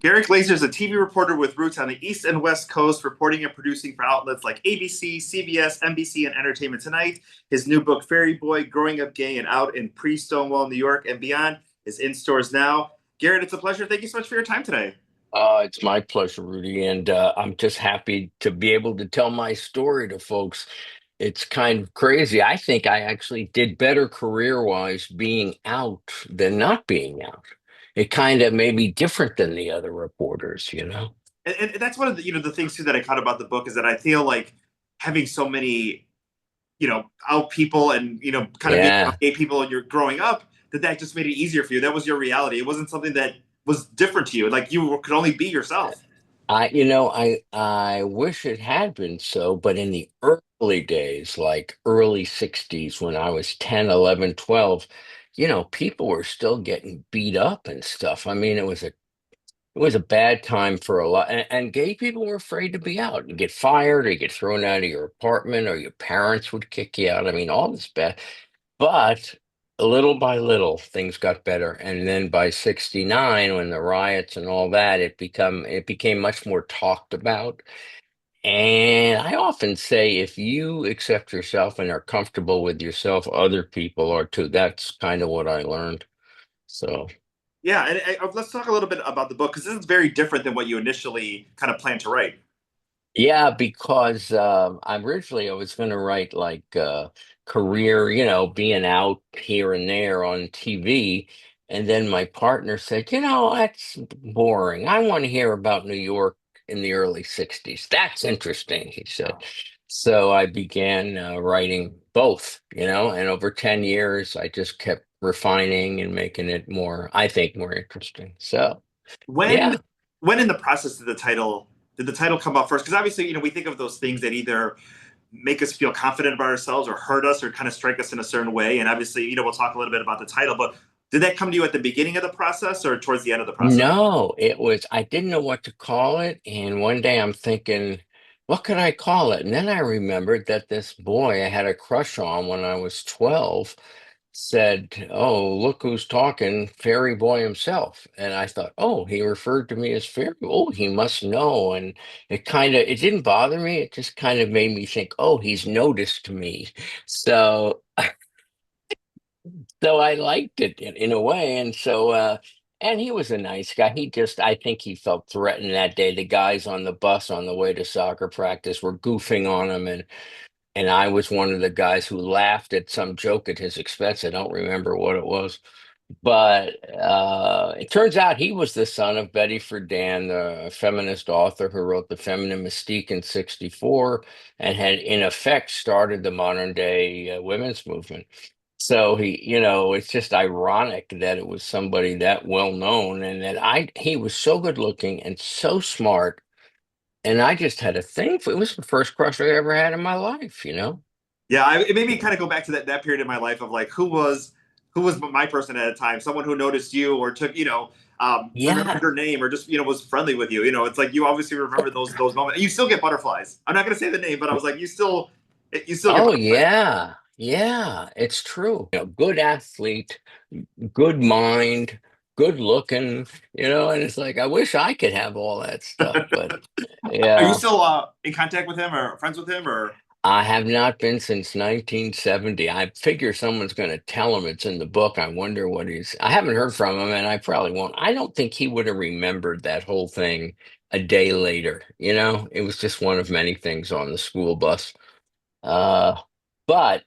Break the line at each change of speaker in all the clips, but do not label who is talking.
Garrett Glaser is a TV reporter with roots on the East and West Coast, reporting and producing for outlets like ABC, CBS, NBC, and Entertainment Tonight. His new book, Fairy Boy, Growing Up Gay and Out in Pre-Stonewall, New York and Beyond, is in stores now. Garrett, it's a pleasure. Thank you so much for your time today.
It's my pleasure, Rudy, and I'm just happy to be able to tell my story to folks. It's kind of crazy. I think I actually did better career-wise being out than not being out. It kind of made me different than the other reporters, you know?
And that's one of the things too that I caught about the book is that I feel like having so many out people and kind of being
Yeah.
out gay people and you're growing up that just made it easier for you. That was your reality. It wasn't something that was different to you. Like you could only be yourself.
I wish it had been so, but in the early days, like early 60s, when I was 10, 11, 12, people were still getting beat up and stuff. I mean, it was a bad time for a lot, and gay people were afraid to be out. You get fired, or you get thrown out of your apartment, or your parents would kick you out. I mean, all this bad. But little by little, things got better. And then by 69, when the riots and all that, it became much more talked about. And I often say if you accept yourself and are comfortable with yourself, other people are too. That's kind of what I learned. So
Yeah, and let's talk a little bit about the book because this is very different than what you initially kind of planned to write.
yeah, because I was going to write like career, being out here and there on TV. And then my partner said, that's boring. I want to hear about New York in the early 60s. That's interesting, he said. So I began writing both, and over 10 years, I just kept refining and making it more, I think, more interesting. So,
When
yeah.
when in the process did the title come up first? Because obviously, we think of those things that either make us feel confident about ourselves or hurt us or kind of strike us in a certain way. And obviously, we'll talk a little bit about the title, but did that come to you at the beginning of the process or towards the end of the process?
No, I didn't know what to call it. And one day I'm thinking, what could I call it? And then I remembered that this boy I had a crush on when I was 12 said, "Oh, look who's talking, Fairy Boy himself." And I thought, oh, he referred to me as Fairy. Oh, he must know. And it didn't bother me. It just kind of made me think, oh, he's noticed me. So so I liked it in a way, and he was a nice guy. I think he felt threatened that day. The guys on the bus on the way to soccer practice were goofing on him, and I was one of the guys who laughed at some joke at his expense. I don't remember what it was, but it turns out he was the son of Betty Friedan, the feminist author who wrote The Feminine Mystique in '64 and had in effect started the modern day women's movement. So it's just ironic that it was somebody that well known and that he was so good looking and so smart. And I just had a thing for it was the first crush I ever had in my life.
Yeah, it made me kind of go back to that period in my life of like who was my person at a time, someone who noticed you or took remembered
Yeah.
your name or just was friendly with you. It's like you obviously remember those moments. You still get butterflies. I'm not going to say the name, but I was like you still get
Oh,
butterflies.
yeah. Yeah, it's true. Good athlete, good mind, good looking, and it's like I wish I could have all that stuff, but
Are you
yeah.
still in contact with him or friends with him or?
I have not been since 1970. I figure someone's going to tell him it's in the book. I wonder what I haven't heard from him, and I probably won't. I don't think he would have remembered that whole thing a day later. It was just one of many things on the school bus. Uh, but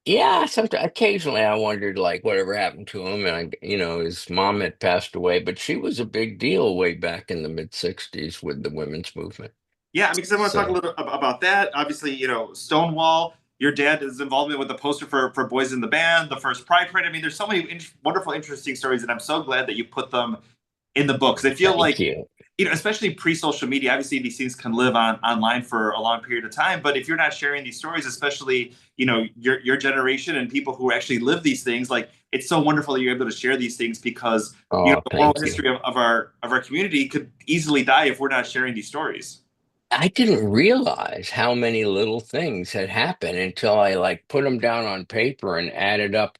yeah, sometimes occasionally I wondered like whatever happened to him, and his mom had passed away, but she was a big deal way back in the mid '60s with the women's movement.
Yeah, I mean, because I want to talk a
So.
little about that. Obviously, Stonewall, your dad's involvement with the poster for Boys in the Band, the first Pride Parade. I mean, there's so many wonderful, interesting stories, and I'm so glad that you put them in the book because I feel
Thank
like,
you.
especially pre-social media, obviously these things can live online for a long period of time. But if you're not sharing these stories, especially your generation and people who actually live these things, like it's so wonderful that you're able to share these things because
Oh,
the oral
thank you.
history of our community could easily die if we're not sharing these stories.
I didn't realize how many little things had happened until I like put them down on paper and added up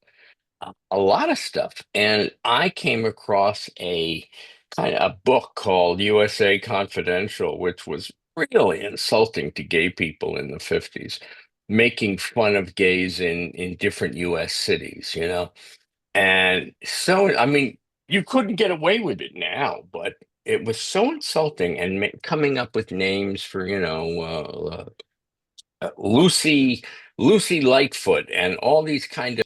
a lot of stuff. And I came across kind of a book called USA Confidential, which was really insulting to gay people in the 50s, making fun of gays in different US cities, you know? And so, I mean, you couldn't get away with it now, but it was so insulting and coming up with names for, Lucy Lightfoot and all these kind of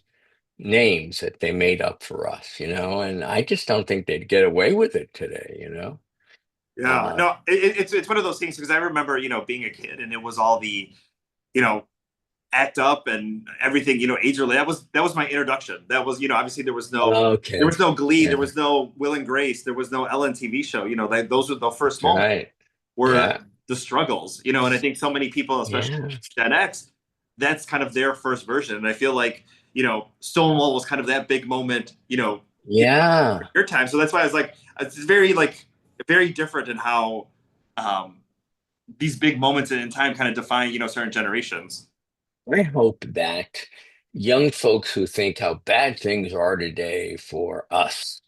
names that they made up for us, you know, and I just don't think they'd get away with it today, you know.
Yeah,
Uh,
no, it's one of those things because I remember, being a kid and it was all the, you know, act up and everything, age related. That was my introduction. That was, obviously there
okay,
was no Glee, there
yeah,
was no Will and Grace, there was no Ellen TV show. Like those were the first moments
right,
were
yeah,
the struggles, and I think so many people, especially
yeah,
Gen X, that's kind of their first version. And I feel like, Stonewall was kind of that big moment,
yeah.
your time. So that's why I was like, it's very very different in how um, these big moments in time kind of define, certain generations.
I hope that young folks who think how bad things are today for us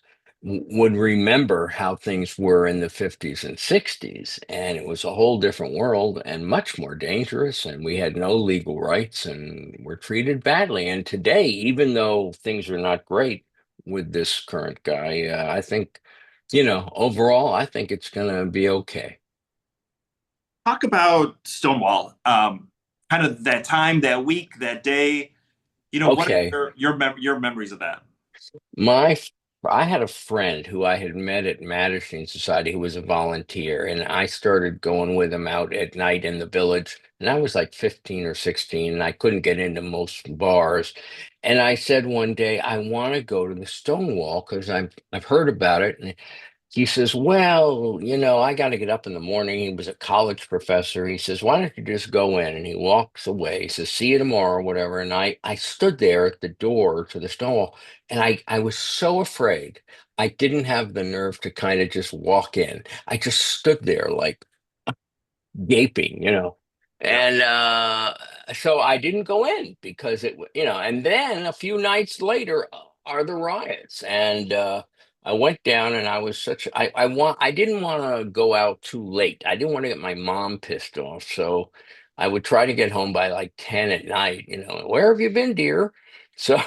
would remember how things were in the 50s and 60s. And it was a whole different world and much more dangerous. And we had no legal rights and were treated badly. And today, even though things are not great with this current guy, I think, overall, I think it's going to be okay.
Talk about Stonewall. Kind of that time, that week, that day. What are
Okay.
your memories of that?
My, I had a friend who I had met at Madison Society who was a volunteer, and I started going with him out at night in the village. And I was like 15 or 16, and I couldn't get into most bars. And I said one day, I want to go to the Stonewall because I've heard about it. And he says, well, I got to get up in the morning. He was a college professor. He says, why don't you just go in? And he walks away. He says, see you tomorrow, whatever. And I stood there at the door to the Stonewall, and I was so afraid. I didn't have the nerve to kind of just walk in. I just stood there like gaping,
Yeah.
And so I didn't go in because and then a few nights later are the riots. And I went down and I was I didn't want to go out too late. I didn't want to get my mom pissed off. So I would try to get home by like 10 at night, where have you been, dear? So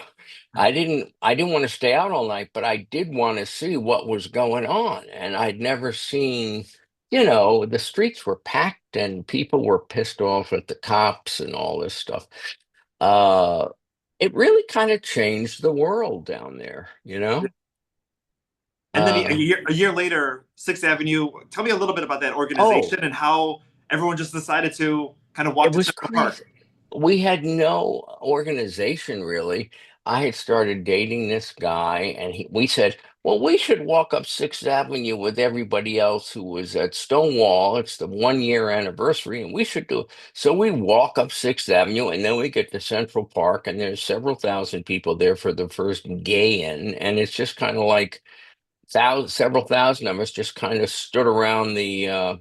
I didn't want to stay out all night, but I did want to see what was going on. And I'd never seen the streets were packed and people were pissed off at the cops and all this stuff. Uh, it really kind of changed the world down there, you know?
And then
Uh,
a year later, Sixth Avenue. Tell me a little bit about that
oh,
organization and how everyone just decided to kind of walk
it
to
was
Central Park.
crazy. We had no organization really. I had started dating this guy, and we said, well, we should walk up Sixth Avenue with everybody else who was at Stonewall. It's the 1 year anniversary, and we should do it. So we walk up Sixth Avenue, and then we get to Central Park, and there's several thousand people there for the first gay in, and it's just kind of like several thousand of us just kind of stood around the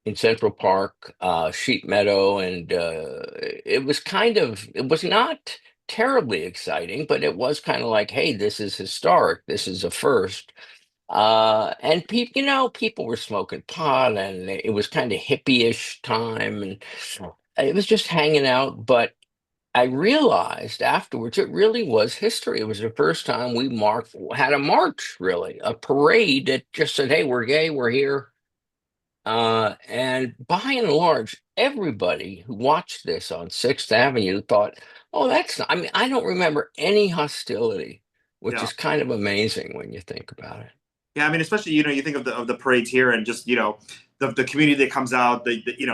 in Central Park, Sheep Meadow, and it was not terribly exciting, but it was kind of like, hey, this is historic. This is a first. And people, people were smoking pot, and it was kind of hippie-ish time, and it was just hanging out. But I realized afterwards it really was history. It was the first time we had a march, really, a parade that just said, hey, we're gay, we're here. And by and large, everybody who watched this on Sixth Avenue thought, oh, that's not, I mean, I don't remember any hostility, which
Yeah.
is kind of amazing when you think about it.
Yeah, I mean, especially you think of the parades here and just the community that comes out,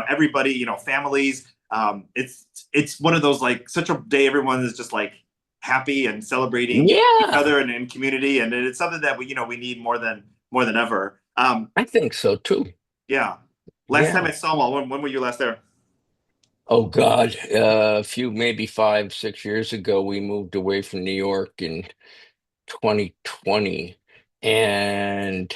everybody, families. It's one of those like such a day everyone is just like happy and celebrating each
Yeah,
other and in community, and it's something that we need more than ever.
I think so too.
Yeah. Last time
Yeah.
I saw them all, when were you last there?
Oh God, a few, maybe 5, 6 years ago, we moved away from New York in 2020. And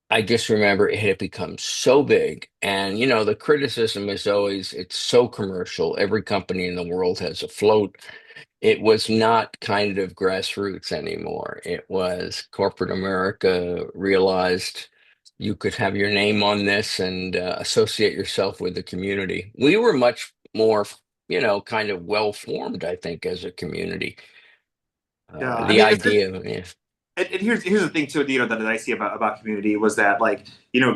I just remember it had become so big. And, the criticism is always it's so commercial. Every company in the world has a float. It was not kind of grassroots anymore. It was corporate America realized. you could have your name on this and associate yourself with the community. We were much more, kind of well formed, I think, as a community.
Yeah, I
The
mean, it's just,
idea of, yeah,
and here's the thing too, that I see about community was that, like,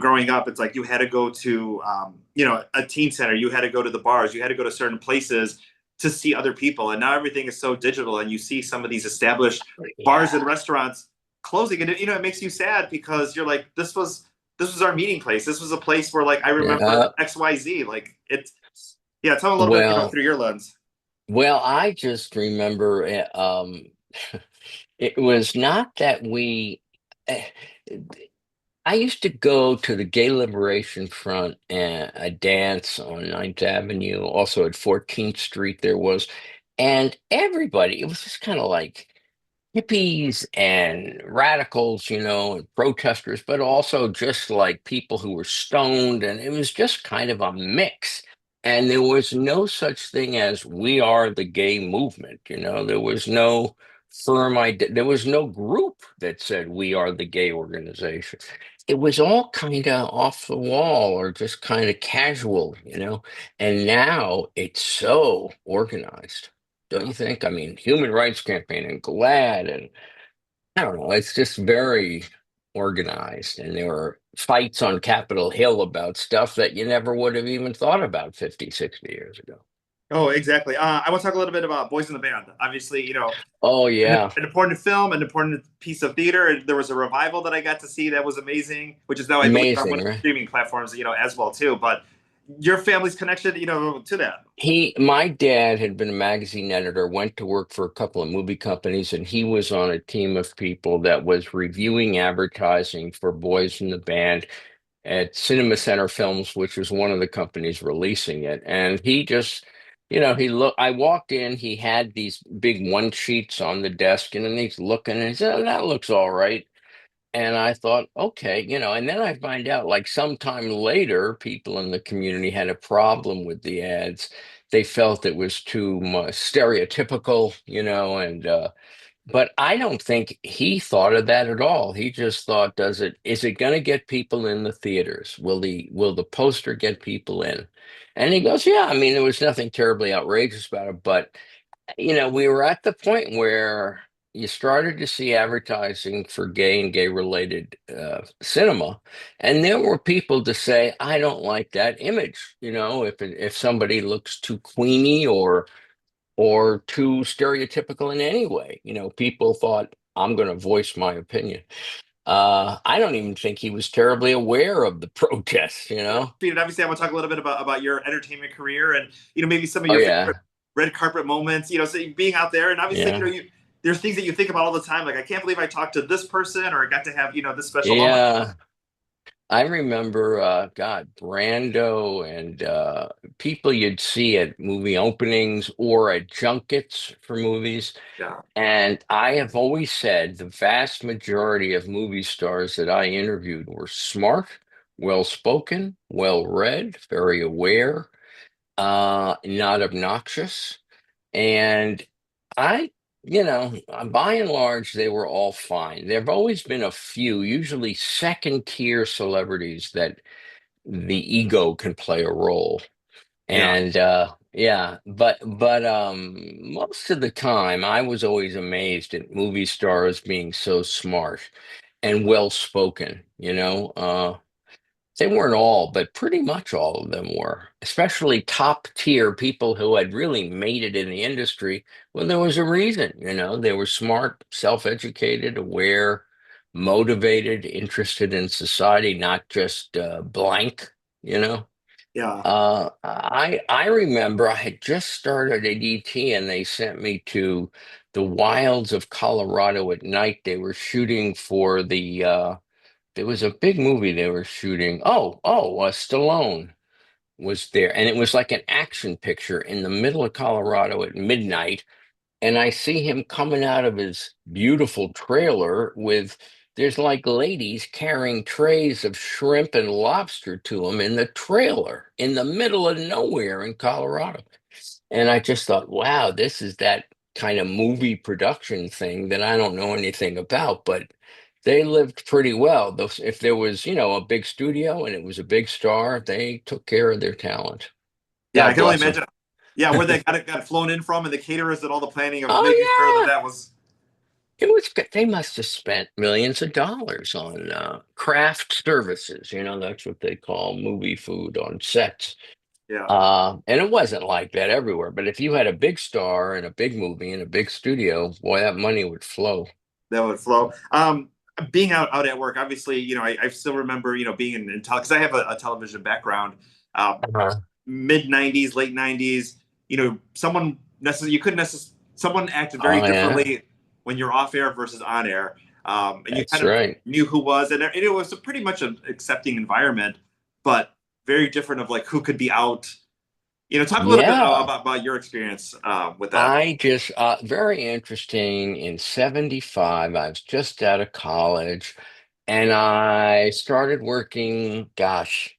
growing up, it's like you had to go to a teen center, you had to go to the bars, you had to go to certain places to see other people, and now everything is so digital, and you see some of these established bars and
yeah,
restaurants closing, and it makes you sad because you're like, this was our meeting place, this was a place where, like, I remember
yeah.
XYZ, like it's yeah. Tell me a little bit,
Well,
through your lens.
I just remember it was not that eh, I used to go to the Gay Liberation Front and a dance on Ninth Avenue, also at 14th Street there was, and everybody, it was just kind of like hippies and radicals, and protesters, but also just like people who were stoned. And it was just kind of a mix. And there was no such thing as we are the gay movement. There was no firm idea. There was no group that said we are the gay organization. It was all kind of off the wall or just kind of casual. And now it's so organized. Don't
Yeah.
you think? I mean, Human Rights Campaign and GLAAD, and I don't know, it's just very organized. And there were fights on Capitol Hill about stuff that you never would have even thought about 50, 60 years ago.
Oh, exactly. I want to talk a little bit about Boys in the Band. Obviously,
Oh, yeah.
an important film, an important piece of theater. And there was a revival that I got to see that was amazing, which is now, I believe, on one
Amazing,
of the
right?
streaming platforms, as well too. But your family's connection, to that.
My dad had been a magazine editor, went to work for a couple of movie companies, and he was on a team of people that was reviewing advertising for Boys in the Band at Cinema Center Films, which was one of the companies releasing it. And he just, I walked in, he had these big one sheets on the desk, and then he's looking and he said, "Oh, that looks all right." And I thought, okay, and then I find out like sometime later, people in the community had a problem with the ads. They felt it was too much stereotypical, and but I don't think he thought of that at all. He just thought, is it going to get people in the theaters? Will the poster get people in? And he goes, yeah, I mean, there was nothing terribly outrageous about it, but we were at the point where you started to see advertising for gay and gay related cinema, and there were people to say, I don't like that image. If somebody looks too queeny or too stereotypical in any way. People thought, I'm going to voice my opinion. I don't even think he was terribly aware of the protests.
And obviously, I want to talk a little bit about your entertainment career, and maybe some of
Oh
your favorite
yeah,
red carpet moments. So being out there, and obviously,
yeah,
there's things that you think about all the time. Like, I can't believe I talked to this person, or I got to have this special moment.
yeah. I remember, God, Brando and people you'd see at movie openings or at junkets for movies.
Yeah,
And I have always said the vast majority of movie stars that I interviewed were smart, well-spoken, well-read, very aware, not obnoxious. And I, by and large, they were all fine. There have always been a few, usually second-tier celebrities that the ego can play a role.
yeah,
And yeah, but most of the time I was always amazed at movie stars being so smart and well spoken. They weren't all, but pretty much all of them were, especially top tier people who had really made it in the industry. Well, there was a reason. They were smart, self-educated, aware, motivated, interested in society, not just blank, you know.
yeah.
I remember I had just started at ET and they sent me to the wilds of Colorado at night. They were shooting for there was a big movie they were shooting. Stallone was there, and it was like an action picture in the middle of Colorado at midnight. And I see him coming out of his beautiful trailer with there's like ladies carrying trays of shrimp and lobster to him in the trailer in the middle of nowhere in Colorado. And I just thought, wow, this is that kind of movie production thing that I don't know anything about, but They lived pretty well. Those, if there was, a big studio and it was a big star, they took care of their talent.
Yeah, I
God
can only
bless them.
imagine. Yeah, where they got flown in from, and the caterers did all the planning of making sure that
Oh
that was.
yeah, it was good. They must have spent millions of dollars on craft services. That's what they call movie food on sets.
Yeah,
And it wasn't like that everywhere. But if you had a big star and a big movie and a big studio, boy, that money would flow.
that would flow. Being out at work, obviously, I still remember, being in because I have a television background.
Uh-huh.
Mid '90s, late '90s, someone necessarily you couldn't necessarily someone acted very
Oh yeah,
differently when you're off air versus on air, and you
that's
kind of
right.
knew who was, and it was a pretty much an accepting environment, but very different of like who could be out. Talk a little bit
Yeah.
about your experience with that.
I just, very interesting. In 75, I was just out of college and I started working, gosh,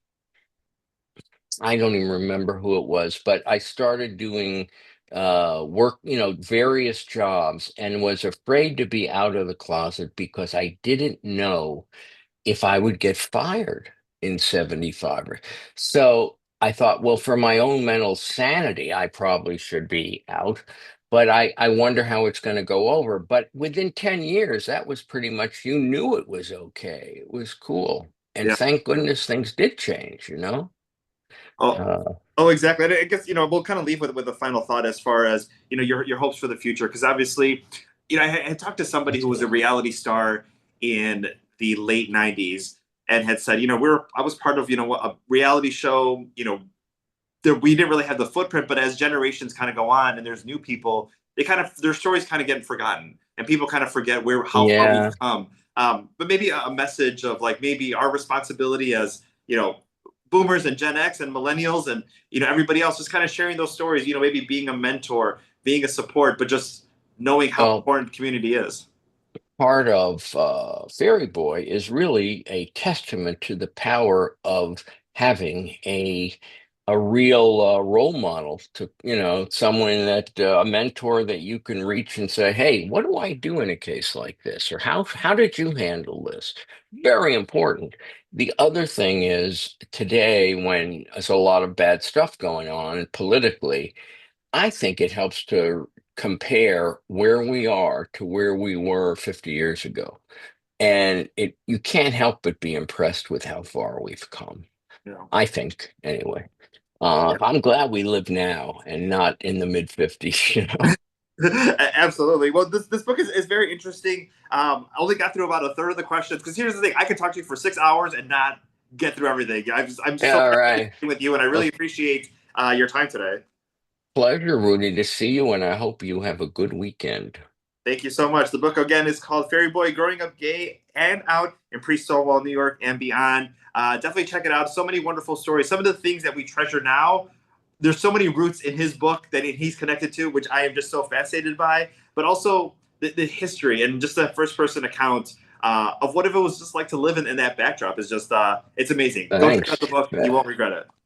I don't even remember who it was, but I started doing work, various jobs and was afraid to be out of the closet because I didn't know if I would get fired in 75. So I thought, well, for my own mental sanity, I probably should be out. But I wonder how it's going to go over. But within 10 years, that was pretty much, you knew it was okay. It was cool. And
Yeah.
thank goodness things did change.
Oh,
Uh,
oh, exactly. And I guess we'll kind of leave with a final thought as far as your hopes for the future, because obviously, I had talked to somebody who was a reality star in the late '90s and had said, I was part of a reality show, that we didn't really have the footprint, but as generations kind of go on and there's new people, their stories kind of get forgotten, and people kind of forget how far we've
yeah.
come. But maybe a message of like maybe our responsibility as boomers and Gen X and millennials and everybody else, just kind of sharing those stories. Maybe being a mentor, being a support, but just knowing how
Well,
important community is.
part of Fairy Boy is really a testament to the power of having a real role model, to someone that a mentor that you can reach and say, hey, what do I do in a case like this, or how did you handle this? Very important. The other thing is, today when there's a lot of bad stuff going on politically, I think it helps to compare where we are to where we were 50 years ago. And you can't help but be impressed with how far we've come.
You know.
I think, anyway.
Yeah.
I'm glad we live now and not in the mid 50s.
Absolutely. Well, this book is very interesting. I only got through about a third of the questions because here's the thing: I could talk to you for 6 hours and not get through everything. I'm
Yeah,
so
all
fascinated
right.
with you, and I really
Well,
appreciate your time today.
pleasure, Rudy, to see you, and I hope you have a good weekend.
Thank you so much. The book again is called Fairy Boy: Growing Up Gay and Out in Pre-Stonewall, New York, and Beyond. Definitely check it out. So many wonderful stories. Some of the things that we treasure now, there's so many roots in his book that he's connected to, which I am just so fascinated by. But also the history and just that first-person account of what if it was just like to live in that backdrop is just it's amazing. Go check out
Thanks.
the book. You won't regret it.